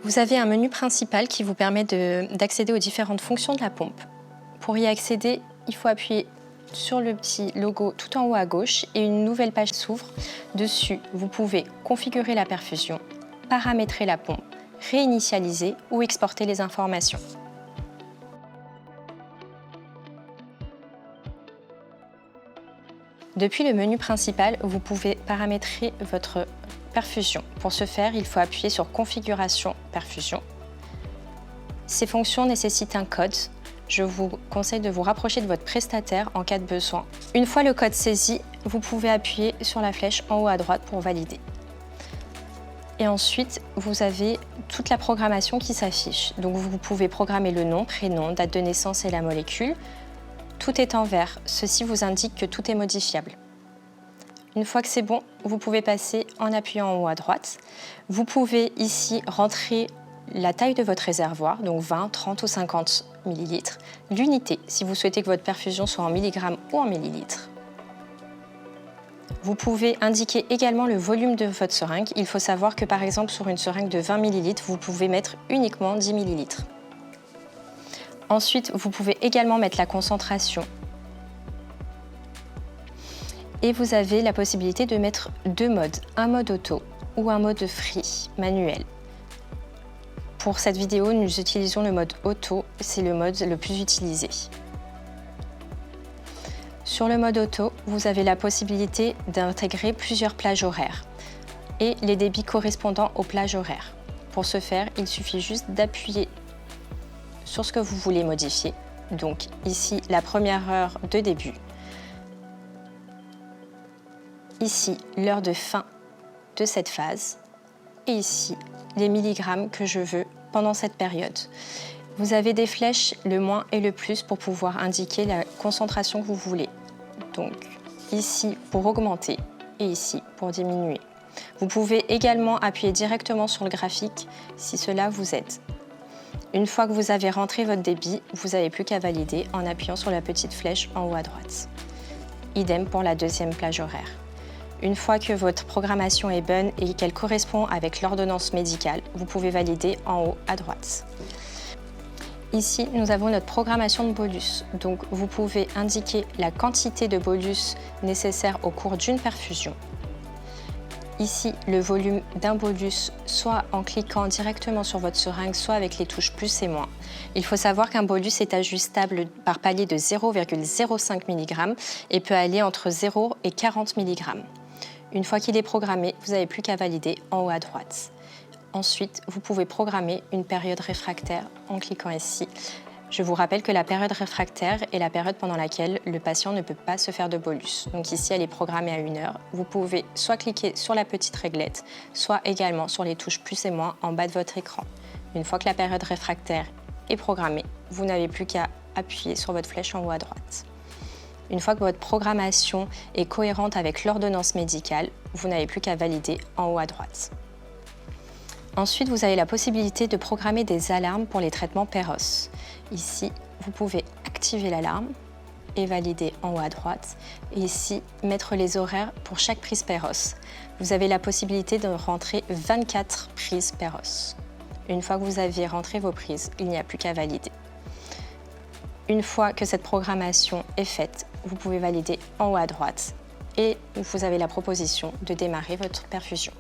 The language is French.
Vous avez un menu principal qui vous permet d'accéder aux différentes fonctions de la pompe. Pour y accéder, il faut appuyer sur le petit logo tout en haut à gauche et une nouvelle page s'ouvre. Dessus, vous pouvez configurer la perfusion, paramétrer la pompe, réinitialiser ou exporter les informations. Depuis le menu principal, vous pouvez paramétrer votre perfusion. Pour ce faire, il faut appuyer sur Configuration perfusion. Ces fonctions nécessitent un code. Je vous conseille de vous rapprocher de votre prestataire en cas de besoin. Une fois le code saisi, vous pouvez appuyer sur la flèche en haut à droite pour valider. Et ensuite, vous avez toute la programmation qui s'affiche. Donc vous pouvez programmer le nom, prénom, date de naissance et la molécule. Tout est en vert. Ceci vous indique que tout est modifiable. Une fois que c'est bon, vous pouvez passer en appuyant en haut à droite. Vous pouvez ici rentrer la taille de votre réservoir, donc 20, 30 ou 50 ml, l'unité si vous souhaitez que votre perfusion soit en milligrammes ou en millilitres. Vous pouvez indiquer également le volume de votre seringue. Il faut savoir que par exemple sur une seringue de 20 ml, vous pouvez mettre uniquement 10 ml. Ensuite, vous pouvez également mettre la concentration. Et vous avez la possibilité de mettre deux modes, un mode auto ou un mode free, manuel. Pour cette vidéo, nous utilisons le mode auto, c'est le mode le plus utilisé. Sur le mode auto, vous avez la possibilité d'intégrer plusieurs plages horaires et les débits correspondant aux plages horaires. Pour ce faire, il suffit juste d'appuyer sur ce que vous voulez modifier. Donc ici, la première heure de début. Ici, l'heure de fin de cette phase. Et ici, les milligrammes que je veux pendant cette période. Vous avez des flèches, le moins et le plus, pour pouvoir indiquer la concentration que vous voulez. Donc ici pour augmenter et ici pour diminuer. Vous pouvez également appuyer directement sur le graphique si cela vous aide. Une fois que vous avez rentré votre débit, vous n'avez plus qu'à valider en appuyant sur la petite flèche en haut à droite. Idem pour la deuxième plage horaire. Une fois que votre programmation est bonne et qu'elle correspond avec l'ordonnance médicale, vous pouvez valider en haut à droite. Ici, nous avons notre programmation de bolus. Donc, vous pouvez indiquer la quantité de bolus nécessaire au cours d'une perfusion. Ici, le volume d'un bolus, soit en cliquant directement sur votre seringue, soit avec les touches plus et moins. Il faut savoir qu'un bolus est ajustable par palier de 0,05 mg et peut aller entre 0 et 40 mg. Une fois qu'il est programmé, vous n'avez plus qu'à valider en haut à droite. Ensuite, vous pouvez programmer une période réfractaire en cliquant ici. Je vous rappelle que la période réfractaire est la période pendant laquelle le patient ne peut pas se faire de bolus. Donc ici, elle est programmée à 1 heure. Vous pouvez soit cliquer sur la petite réglette, soit également sur les touches plus et moins en bas de votre écran. Une fois que la période réfractaire est programmée, vous n'avez plus qu'à appuyer sur votre flèche en haut à droite. Une fois que votre programmation est cohérente avec l'ordonnance médicale, vous n'avez plus qu'à valider en haut à droite. Ensuite, vous avez la possibilité de programmer des alarmes pour les traitements Péros. Ici, vous pouvez activer l'alarme et valider en haut à droite. Et ici, mettre les horaires pour chaque prise Péros. Vous avez la possibilité de rentrer 24 prises Péros. Une fois que vous avez rentré vos prises, il n'y a plus qu'à valider. Une fois que cette programmation est faite, vous pouvez valider en haut à droite et vous avez la proposition de démarrer votre perfusion.